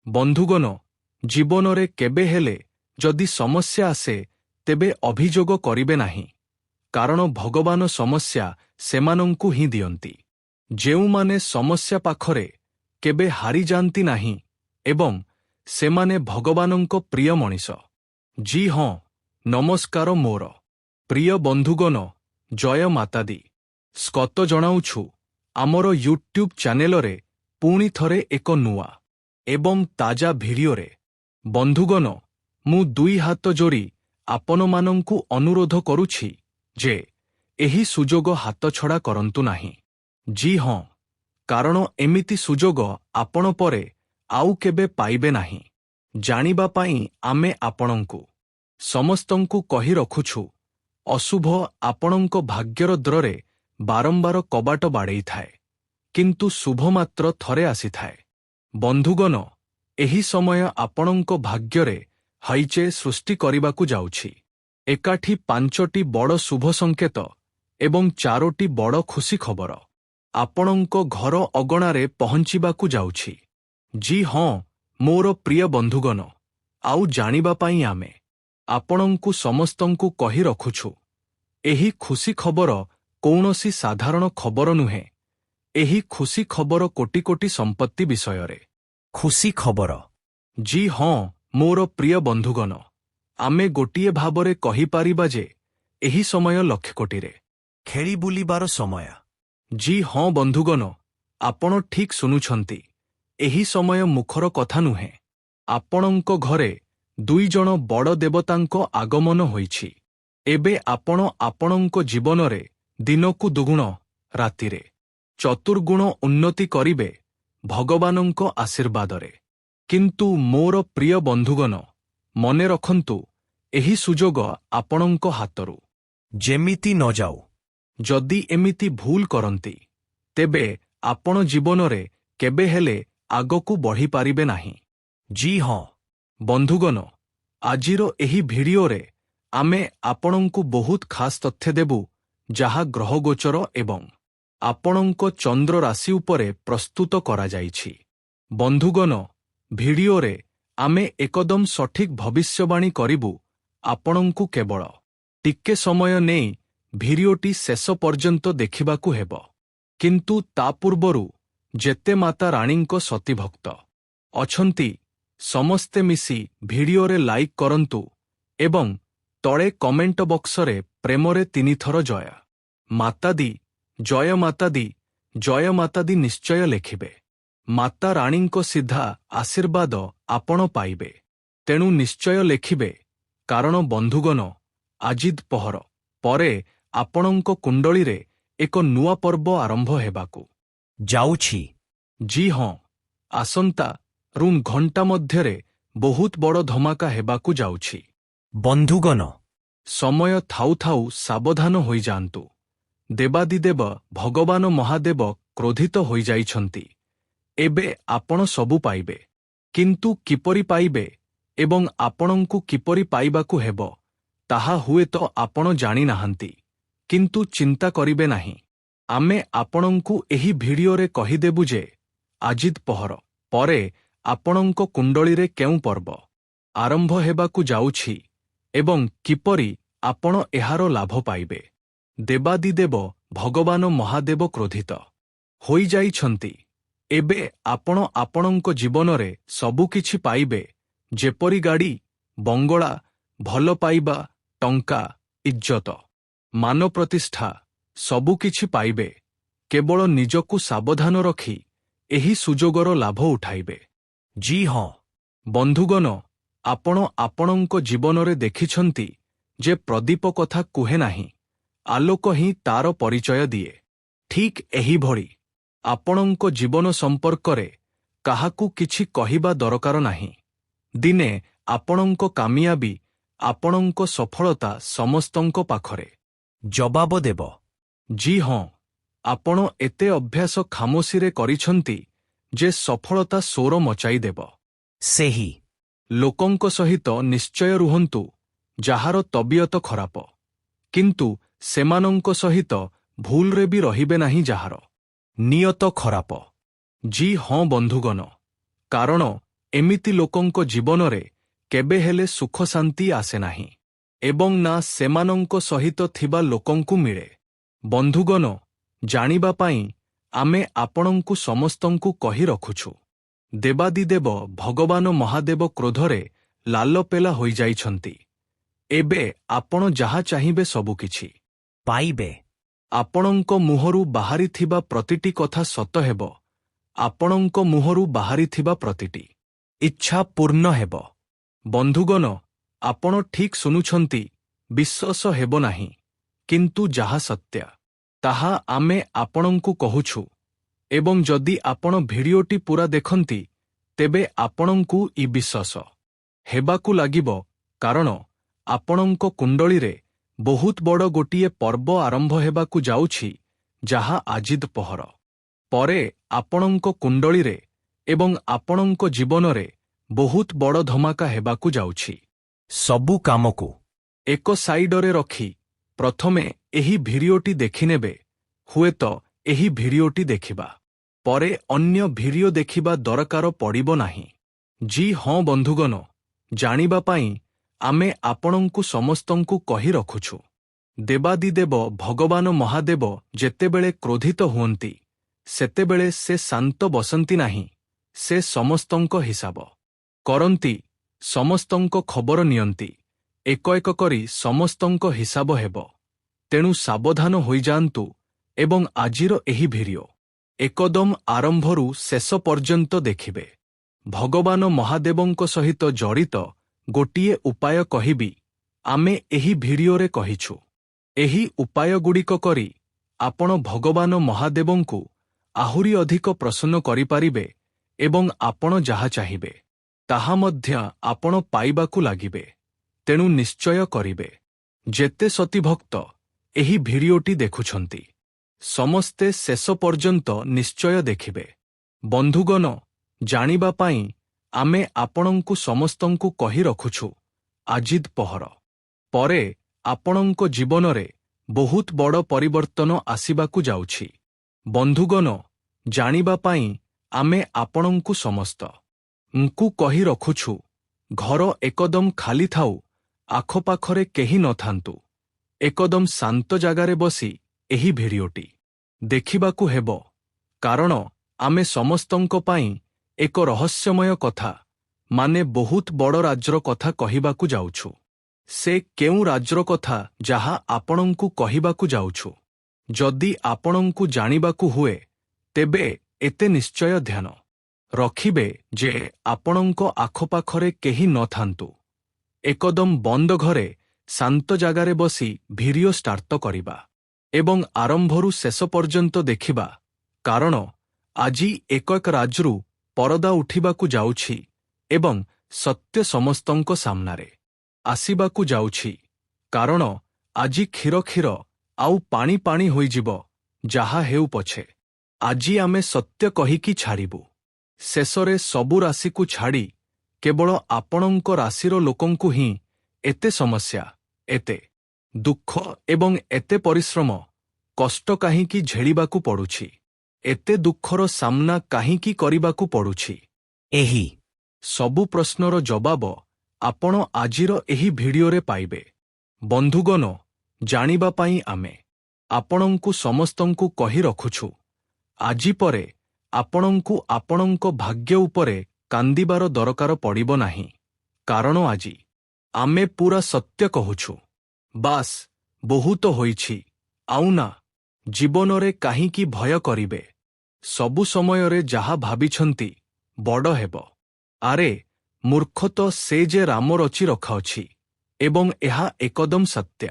ବନ୍ଧୁଗଣ, ଜୀବନରେ କେବେ ହେଲେ ଯଦି ସମସ୍ୟା ଆସେ ତେବେ ଅଭିଯୋଗ କରିବେ ନାହିଁ। କାରଣ ଭଗବାନ ସମସ୍ୟା ସେମାନଙ୍କୁ ହିଁ ଦିଅନ୍ତି ଯେଉଁମାନେ ସମସ୍ୟା ପାଖରେ କେବେ ହାରିଯାଆନ୍ତି ନାହିଁ ଏବଂ ସେମାନେ ଭଗବାନଙ୍କ ପ୍ରିୟ ମଣିଷ। ଜି ହଁ, ନମସ୍କାର ମୋର ପ୍ରିୟ ବନ୍ଧୁଗଣ, ଜୟ ମାତାଦି। ସ୍ୱାଗତ ଜଣାଉଛୁ ଆମର ୟୁଟ୍ୟୁବ୍ ଚ୍ୟାନେଲରେ ପୁଣି ଥରେ ଏକ ନୂଆ ଏବଂ ତାଜା ଭିଡିଓରେ। ବନ୍ଧୁଗଣ, ମୁଁ ଦୁଇ ହାତ ଯୋଡ଼ି ଆପଣମାନଙ୍କୁ ଅନୁରୋଧ କରୁଛି ଯେ ଏହି ସୁଯୋଗ ହାତଛଡ଼ା କରନ୍ତୁ ନାହିଁ। ଜି ହଁ, କାରଣ ଏମିତି ସୁଯୋଗ ଆପଣ ପରେ ଆଉ କେବେ ପାଇବେ ନାହିଁ। ଜାଣିବା ପାଇଁ ଆମେ ଆପଣଙ୍କୁ ସମସ୍ତଙ୍କୁ କହି ରଖୁଛୁ, ଅଶୁଭ ଆପଣଙ୍କ ଭାଗ୍ୟର ଦ୍ୱାରରେ ବାରମ୍ବାର କବାଟ ବାଡ଼େଇଥାଏ, କିନ୍ତୁ ଶୁଭ ମାତ୍ର ଥରେ ଆସିଥାଏ। ବନ୍ଧୁଗଣ, ଏହି ସମୟ ଆପଣଙ୍କ ଭାଗ୍ୟରେ ହଇଚେ ସୃଷ୍ଟି କରିବାକୁ ଯାଉଛି। ଏକାଠି 5ଟି ବଡ଼ ଶୁଭ ସଂକେତ ଏବଂ 4ଟି ବଡ଼ ଖୁସି ଖବର ଆପଣଙ୍କ ଘର ଅଗଣାରେ ପହଞ୍ଚିବାକୁ ଯାଉଛି। ଜି ହଁ, ମୋର ପ୍ରିୟ ବନ୍ଧୁଗଣ, ଆଉ ଜାଣିବା ପାଇଁ ଆମେ ଆପଣଙ୍କୁ ସମସ୍ତଙ୍କୁ କହି ରଖୁଛୁ, ଏହି ଖୁସି ଖବର କୌଣସି ସାଧାରଣ ଖବର ନୁହେଁ। ଏହି ଖୁସି ଖବର କୋଟି କୋଟି ସମ୍ପତ୍ତି ବିଷୟରେ ଖୁସି ଖବର। ଜି ହଁ, ମୋର ପ୍ରିୟ ବନ୍ଧୁଗଣ, ଆମେ ଗୋଟିଏ ଭାବରେ କହିପାରିବା ଯେ ଏହି ସମୟ ଲକ୍ଷ କୋଟିରେ ଖେଳି ବୁଲିବାର ସମୟ। ଜି ହଁ ବନ୍ଧୁଗଣ, ଆପଣ ଠିକ୍ ଶୁଣୁଛନ୍ତି। ଏହି ସମୟ ମୁଖର କଥା ନୁହେଁ। ଆପଣଙ୍କ ଘରେ 2 ଜଣ ବଡ଼ ଦେବତାଙ୍କ ଆଗମନ ହୋଇଛି। ଏବେ ଆପଣ ଆପଣଙ୍କ ଜୀବନରେ ଦିନକୁ ଦୁଗୁଣ, ରାତିରେ ଚତୁର୍ଗୁଣ ଉନ୍ନତି କରିବେ ଭଗବାନଙ୍କ ଆଶୀର୍ବାଦରେ। କିନ୍ତୁ ମୋର ପ୍ରିୟ ବନ୍ଧୁଗଣ, ମନେ ରଖନ୍ତୁ, ଏହି ସୁଯୋଗ ଆପଣଙ୍କ ହାତରୁ ଯେମିତି ନ ଯାଉ। ଯଦି ଏମିତି ଭୁଲ କରନ୍ତି ତେବେ ଆପଣ ଜୀବନରେ କେବେ ହେଲେ ଆଗକୁ ବଢ଼ିପାରିବେ ନାହିଁ। ଜି ହଁ, ବନ୍ଧୁଗଣ, ଆଜିର ଏହି ଭିଡିଓରେ ଆମେ ଆପଣଙ୍କୁ ବହୁତ ଖାସ୍ ତଥ୍ୟ ଦେବୁ ଯାହା ଗ୍ରହଗୋଚର ଏବଂ ଆପଣଙ୍କ ଚନ୍ଦ୍ର ରାଶି ଉପରେ ପ୍ରସ୍ତୁତ କରାଯାଇଛି। ବନ୍ଧୁଗଣ, ଭିଡିଓରେ ଆମେ ଏକଦମ ସଠିକ୍ ଭବିଷ୍ୟବାଣୀ କରିବୁ। ଆପଣଙ୍କୁ କେବଳ ଟିକେ ସମୟ ନେଇ ଭିଡିଓଟି ଶେଷ ପର୍ଯ୍ୟନ୍ତ ଦେଖିବାକୁ ହେବ। କିନ୍ତୁ ତା ପୂର୍ବରୁ ଯେତେ ମାତା ରାଣୀଙ୍କ ସତୀଭକ୍ତ ଅଛନ୍ତି ସମସ୍ତେ ମିଶି ଭିଡିଓରେ ଲାଇକ୍ କରନ୍ତୁ ଏବଂ ତଳେ କମେଣ୍ଟ ବକ୍ସରେ ପ୍ରେମରେ 3 ଥର ଜୟ ମାତାଦି, ଜୟ ମାତାଦି, ଜୟ ମାତାଦି ନିଶ୍ଚୟ ଲେଖିବେ। ମାତା ରାଣୀଙ୍କ ସିଧା ଆଶୀର୍ବାଦ ଆପଣ ପାଇବେ। ତେଣୁ ନିଶ୍ଚୟ ଲେଖିବେ, କାରଣ ବନ୍ଧୁଗଣ, ଆଜି ପହର ପରେ ଆପଣଙ୍କ କୁଣ୍ଡଳୀରେ ଏକ ନୂଆ ପର୍ବ ଆରମ୍ଭ ହେବାକୁ ଯାଉଛି। ଜି ହଁ, ଆସନ୍ତା ରୁମ୍ ଘଣ୍ଟା ମଧ୍ୟରେ ବହୁତ ବଡ଼ ଧମାକା ହେବାକୁ ଯାଉଛି। ବନ୍ଧୁଗଣ, ସମୟ ଥାଉ ଥାଉ ସାବଧାନ ହୋଇଯାଆନ୍ତୁ। ଦେବାଦିଦେବ ଭଗବାନ ମହାଦେବ କ୍ରୋଧିତ ହୋଇଯାଇଛନ୍ତି। ଏବେ ଆପଣ ସବୁ ପାଇବେ, କିନ୍ତୁ କିପରି ପାଇବେ ଏବଂ ଆପଣଙ୍କୁ କିପରି ପାଇବାକୁ ହେବ ତାହା ହୁଏତ ଆପଣ ଜାଣିନାହାନ୍ତି। କିନ୍ତୁ ଚିନ୍ତା କରିବେ ନାହିଁ, ଆମେ ଆପଣଙ୍କୁ ଏହି ଭିଡିଓରେ କହିଦେବୁ ଯେ ଆଜି ପହର ପରେ ଆପଣଙ୍କ କୁଣ୍ଡଳୀରେ କେଉଁ ପର୍ବ ଆରମ୍ଭ ହେବାକୁ ଯାଉଛି ଏବଂ କିପରି ଆପଣ ଏହାର ଲାଭ ପାଇବେ। ଦେବାଦିଦେବ ଭଗବାନ ମହାଦେବ କ୍ରୋଧିତ ହୋଇଯାଇଛନ୍ତି। ଏବେ ଆପଣ ଆପଣଙ୍କ ଜୀବନରେ ସବୁକିଛି ପାଇବେ, ଯେପରି ଗାଡ଼ି, ବଙ୍ଗଳା, ଭଲ ପାଇବା, ଟଙ୍କା, ଇଜ୍ଜତ, ମାନ ପ୍ରତିଷ୍ଠା ସବୁକିଛି ପାଇବେ। କେବଳ ନିଜକୁ ସାବଧାନ ରଖି ଏହି ସୁଯୋଗର ଲାଭ ଉଠାଇବେ। ଜି ହଁ, ବନ୍ଧୁଗଣ, ଆପଣ ଆପଣଙ୍କ ଜୀବନରେ ଦେଖିଛନ୍ତି ଯେ ପ୍ରଦୀପ କଥା କୁହେ ନାହିଁ, ଆଲୋକ ହିଁ ତାର ପରିଚୟ ଦିଏ। ଠିକ୍ ଏହିଭଳି ଆପଣଙ୍କ ଜୀବନ ସମ୍ପର୍କରେ କାହାକୁ କିଛି କହିବା ଦରକାର ନାହିଁ। ଦିନେ ଆପଣଙ୍କ କାମିୟାବି, ଆପଣଙ୍କ ସଫଳତା ସମସ୍ତଙ୍କ ପାଖରେ ଜବାବ ଦେବ। ଜି ହଁ, ଆପଣ ଏତେ ଅଭ୍ୟାସ ଖାମୋଶିରେ କରିଛନ୍ତି ଯେ ସଫଳତା ସ୍ୱର ମଚାଇଦେବ। ସେହି ଲୋକଙ୍କ ସହିତ ନିଶ୍ଚୟ ରୁହନ୍ତୁ ଯାହାର ତବିୟତ ଖରାପ, କିନ୍ତୁ ସେମାନଙ୍କ ସହିତ ଭୁଲରେ ବି ରହିବେ ନାହିଁ ଯାହାର ନିୟତ ଖରାପ। ଜି ହଁ ବନ୍ଧୁଗଣ, କାରଣ ଏମିତି ଲୋକଙ୍କ ଜୀବନରେ କେବେ ହେଲେ ସୁଖ ଶାନ୍ତି ଆସେ ନାହିଁ ଏବଂ ନା ସେମାନଙ୍କ ସହିତ ଥିବା ଲୋକଙ୍କୁ ମିଳେ। ବନ୍ଧୁଗଣ, ଜାଣିବା ପାଇଁ ଆମେ ଆପଣଙ୍କୁ ସମସ୍ତଙ୍କୁ କହି ରଖୁଛୁ। ଦେବାଦିଦେବ ଭଗବାନ ମହାଦେବ କ୍ରୋଧରେ ଲାଲପେଲା ହୋଇଯାଇଛନ୍ତି। ଏବେ ଆପଣ ଯାହା ଚାହିଁବେ ସବୁକିଛି ପାଇବେ। ଆପଣଙ୍କ ମୁହଁରୁ ବାହାରିଥିବା ପ୍ରତିଟି କଥା ସତ ହେବ। ଆପଣଙ୍କ ମୁହଁରୁ ବାହାରିଥିବା ପ୍ରତିଟି ଇଚ୍ଛା ପୂର୍ଣ୍ଣ ହେବ। ବନ୍ଧୁଗଣ, ଆପଣ ଠିକ୍ ଶୁଣୁଛନ୍ତି। ବିଶ୍ୱାସ ହେବ ନାହିଁ, କିନ୍ତୁ ଯାହା ସତ୍ୟ ତାହା ଆମେ ଆପଣଙ୍କୁ କହୁଛୁ। ଏବଂ ଯଦି ଆପଣ ଭିଡିଓଟି ପୁରା ଦେଖନ୍ତି, ତେବେ ଆପଣଙ୍କୁ ବିଶ୍ୱାସ ହେବାକୁ ଲାଗିବ, କାରଣ ଆପଣଙ୍କ କୁଣ୍ଡଳୀରେ ବହୁତ ବଡ଼ ଗୋଟିଏ ପର୍ବ ଆରମ୍ଭ ହେବାକୁ ଯାଉଛି, ଯାହା ଆଜିଦ ପହର ପରେ ଆପଣଙ୍କ କୁଣ୍ଡଳୀରେ ଏବଂ ଆପଣଙ୍କ ଜୀବନରେ ବହୁତ ବଡ଼ ଧମାକା ହେବାକୁ ଯାଉଛି। ସବୁ କାମକୁ ଏକ ସାଇଡରେ ରଖି ପ୍ରଥମେ ଏହି ଭିଡିଓଟି ଦେଖିନେବେ। ହୁଏତ ଏହି ଭିଡିଓଟି ଦେଖିବା ପରେ ଅନ୍ୟ ଭିଡିଓ ଦେଖିବା ଦରକାର ପଡ଼ିବ ନାହିଁ। ହଁ ବନ୍ଧୁଗଣ, ଜାଣିବା ପାଇଁ ଆମେ ଆପଣଙ୍କୁ ସମସ୍ତଙ୍କୁ କହି ରଖୁଛୁ। ଦେବାଦିଦେବ ଭଗବାନ ମହାଦେବ ଯେତେବେଳେ କ୍ରୋଧିତ ହୁଅନ୍ତି, ସେତେବେଳେ ସେ ଶାନ୍ତ ବସନ୍ତି ନାହିଁ। ସେ ସମସ୍ତଙ୍କ ହିସାବ କରନ୍ତି, ସମସ୍ତଙ୍କ ଖବର ନିଅନ୍ତି। ଏକ ଏକ କରି ସମସ୍ତଙ୍କ ହିସାବ ହେବ। ତେଣୁ ସାବଧାନ ହୋଇଯାଆନ୍ତୁ ଏବଂ ଆଜିର ଏହି ଭିଡିଓ ଏକଦମ ଆରମ୍ଭରୁ ଶେଷ ପର୍ଯ୍ୟନ୍ତ ଦେଖିବେ। ଭଗବାନ ମହାଦେବଙ୍କ ସହିତ ଜଡ଼ିତ ଗୋଟିଏ ଉପାୟ କହିବି, ଆମେ ଏହି ଭିଡିଓରେ କହିଛୁ। ଏହି ଉପାୟଗୁଡ଼ିକ କରି ଆପଣ ଭଗବାନ ମହାଦେବଙ୍କୁ ଆହୁରି ଅଧିକ ପ୍ରସନ୍ନ କରିପାରିବେ ଏବଂ ଆପଣ ଯାହା ଚାହିଁବେ ତାହା ମଧ୍ୟ ଆପଣ ପାଇବାକୁ ଲାଗିବେ। ତେଣୁ ନିଶ୍ଚୟ କରିବେ। ଯେତେ ସତୀଭକ୍ତ ଏହି ଭିଡିଓଟି ଦେଖୁଛନ୍ତି, ସମସ୍ତେ ଶେଷ ପର୍ଯ୍ୟନ୍ତ ନିଶ୍ଚୟ ଦେଖିବେ। ବନ୍ଧୁଗଣ, ଜାଣିବା ପାଇଁ ଆମେ ଆପଣଙ୍କୁ ସମସ୍ତଙ୍କୁ କହି ରଖୁଛୁ, ଆଜିଦ ପହର ପରେ ଆପଣଙ୍କ ଜୀବନରେ ବହୁତ ବଡ଼ ପରିବର୍ତ୍ତନ ଆସିବାକୁ ଯାଉଛି। ବନ୍ଧୁଗଣ, ଜାଣିବା ପାଇଁ ଆମେ ଆପଣଙ୍କୁ ସମସ୍ତଙ୍କୁ କହି ରଖୁଛୁ, ଘର ଏକଦମ ଖାଲି ଥାଉ, ଆଖପାଖରେ କେହି ନଥାନ୍ତୁ, ଏକଦମ ଶାନ୍ତ ଜାଗାରେ ବସି ଏହି ଭିଡିଓଟି ଦେଖିବାକୁ ହେବ। କାରଣ ଆମେ ସମସ୍ତଙ୍କ ପାଇଁ ଏକ ରହସ୍ୟମୟ କଥା, ମାନେ ବହୁତ ବଡ଼ ରାଜ୍ୟର କଥା କହିବାକୁ ଯାଉଛୁ। ସେ କେଉଁ ରାଜ୍ୟର କଥା ଯାହା ଆପଣଙ୍କୁ କହିବାକୁ ଯାଉଛୁ? ଯଦି ଆପଣଙ୍କୁ ଜାଣିବାକୁ ହୁଏ, ତେବେ ଏତେ ନିଶ୍ଚୟ ଧ୍ୟାନ ରଖିବେ ଯେ ଆପଣଙ୍କ ଆଖପାଖରେ କେହି ନଥାନ୍ତୁ। ଏକଦମ ବନ୍ଦ ଘରେ ଶାନ୍ତ ଜାଗାରେ ବସି ଭିଡିଓ ଷ୍ଟାର୍ଟ କରିବା ଏବଂ ଆରମ୍ଭରୁ ଶେଷ ପର୍ଯ୍ୟନ୍ତ ଦେଖିବା। କାରଣ ଆଜି ଏକ ଏକ ରାଜ୍ୟରୁ ପରଦା ଉଠିବାକୁ ଯାଉଛି ଏବଂ ସତ୍ୟ ସମସ୍ତଙ୍କ ସାମ୍ନାରେ ଆସିବାକୁ ଯାଉଛି। କାରଣ ଆଜି କ୍ଷୀର କ୍ଷୀର ଆଉ ପାଣି ପାଣି ହୋଇଯିବ। ଯାହା ହେଉ ପଛେ ଆଜି ଆମେ ସତ୍ୟ କହିକି ଛାଡ଼ିବୁ। ଶେଷରେ ସବୁ ରାଶିକୁ ଛାଡ଼ି କେବଳ ଆପଣଙ୍କ ରାଶିର ଲୋକଙ୍କୁ ହିଁ ଏତେ ସମସ୍ୟା, ଏତେ ଦୁଃଖ ଏବଂ ଏତେ ପରିଶ୍ରମ, କଷ୍ଟ କାହିଁକି ଝେଳିବାକୁ ପଡ଼ୁଛି? ଏତେ ଦୁଃଖର ସାମ୍ନା କାହିଁକି କରିବାକୁ ପଡ଼ୁଛି? ଏହି ସବୁ ପ୍ରଶ୍ନର ଜବାବ ଆପଣ ଆଜିର ଏହି ଭିଡିଓରେ ପାଇବେ। ବନ୍ଧୁଗଣ, ଜାଣିବା ପାଇଁ ଆମେ ଆପଣଙ୍କୁ ସମସ୍ତଙ୍କୁ କହି ରଖୁଛୁ, ଆଜି ପରେ ଆପଣଙ୍କୁ ଆପଣଙ୍କ ଭାଗ୍ୟ ଉପରେ କାନ୍ଦିବାର ଦରକାର ପଡ଼ିବ ନାହିଁ। କାରଣ ଆଜି ଆମେ ପୁରା ସତ୍ୟ କହୁଛୁ। ବାସ୍, ବହୁତ ହୋଇଛି, ଆଉ ନା। ଜୀବନରେ କାହିଁକି ଭୟ କରିବେ? ସବୁ ସମୟରେ ଯାହା ଭାବିଛନ୍ତି ବଡ଼ ହେବ। ଆରେ ମୂର୍ଖ ତ ସେ ଯେ ରାମ ରଚି ରଖାଅଛି ଏବଂ ଏହା ଏକଦମ ସତ୍ୟ।